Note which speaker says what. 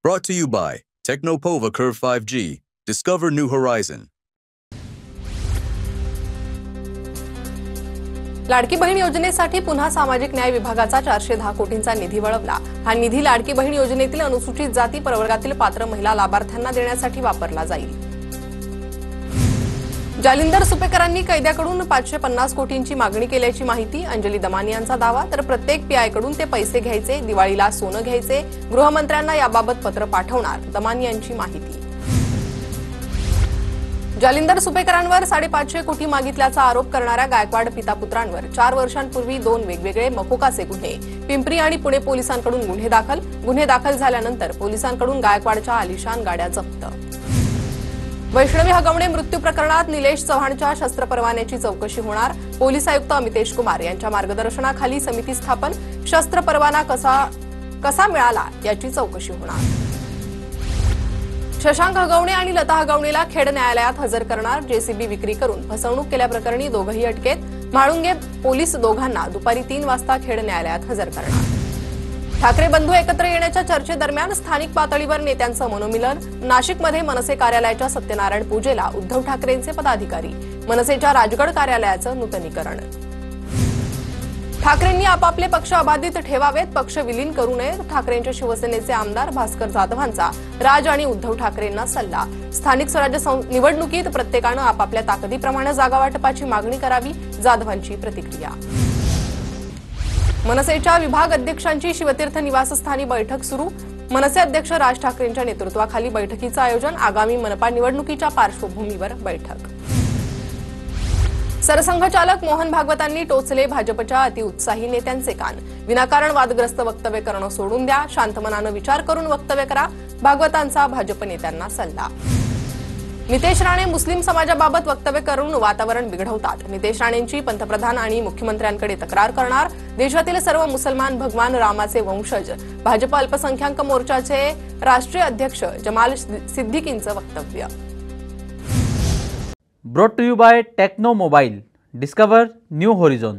Speaker 1: Brought to you by Technopova Curve 5G. Discover new horizon.
Speaker 2: Ladki Bahin योजनेसाठी पुन्हा सामाजिक न्याय विभागाचा 410 कोटींचा निधी वळवला। हा निधी लाडकी बहीण योजनेतील अनुसूचित जाती प्रवर्गातील पात्र महिला लाभार्थ्यांना देण्यासाठी वापरला जाईल। जालिंदर सुपेकरांनी कैद्याकडून 550 कोटींची मागणी केल्याची माहिती अंजली दमानी यांचा दावा। तर प्रत्येक पीआयकडून ते पैसे घ्यायचे, दिवाळीला सोनं घ्यायचे, गृहमंत्र्यांना याबाबत पत्र पाठवणार, दमानी यांची माहिती। जालिंदर सुपेकरांवर 550 कोटी मागितल्याचा आरोप करणाऱ्या गायकवाड पिता पुत्रांवर 4 वर्षांपूर्वी 2 वेगवेगळे मकोकाचे गुन्हे पिंपरी आणि पुणे पोलिसांकडून गुन्हे दाखल झाल्यानंतर पोलिसांकडून गायकवाडच्या आलिशान गाड्या जप्त। वैष्णवी हगवणे मृत्यू प्रकरणात निलेश चव्हाणच्या शस्त्र परवान्याची चौकशी होणार। पोलीस आयुक्त अमितेश कुमार यांच्या मार्गदर्शनाखाली समिती स्थापन। शस्त्र परवाना कसा मिळाला याची चौकशी होणार। शशांक हगवणे आणि लता हगवणेला खेड न्यायालयात हजर करणार। जेसीबी विक्री करून फसवणूक केल्याप्रकरणी दोघंही अटकेत। म्हाळुंगे पोलीस दोघांना दुपारी 3 वाजता खेड न्यायालयात हजर करणार। ठाकरे बंधू एकत्र येण्याच्या चर्चेदरम्यान स्थानिक पातळीवर नेत्यांचं मनोमिलन। नाशिकमध्ये मनसे कार्यालयाच्या सत्यनारायण पूजेला उद्धव ठाकरेंचे पदाधिकारी। मनसेच्या राजगड कार्यालयाचं नूतनीकरण। ठाकरेंनी आपापले पक्ष अबाधित ठेवावेत, पक्ष विलीन करू नये। ठाकरेंच्या शिवसेनेचे आमदार भास्कर जाधवांचा राज आणि उद्धव ठाकरेंना सल्ला। स्थानिक स्वराज्य निवडणुकीत प्रत्येकानं आपापल्या ताकदीप्रमाणे जागा वाटपाची मागणी करावी, जाधवांची प्रतिक्रिया। मनसेच्या विभाग अध्यक्षांची शिवतीर्थ निवासस्थानी बैठक सुरू। मनसे अध्यक्ष राज ठाकरेंच्या नेतृत्वाखाली बैठकीचं आयोजन। आगामी मनपा निवडणुकीच्या पार्श्वभूमीवर बैठक। सरसंघचालक मोहन भागवतांनी टोचले भाजपच्या अतिउत्साही नेत्यांचे कान। विनाकारण वादग्रस्त वक्तव्य करणं सोडून द्या, शांत मनानं विचार करून वक्तव्य करा, भागवतांचा भाजप नेत्यांना सल्ला। नितेश राणे मुस्लिम समाजाबाबत वक्तव्य करून वातावरण बिघडवतात। नितेश राणेंची पंतप्रधान आणि मुख्यमंत्र्यांकडे तक्रार करणार। देशातील सर्व मुसलमान भगवान रामाचे वंशज। भाजप अल्पसंख्याक मोर्चाचे राष्ट्रीय अध्यक्ष जमाल सिद्दीकींचं वक्तव्य।
Speaker 3: Brought to you by Techno Mobile. Discover new horizon.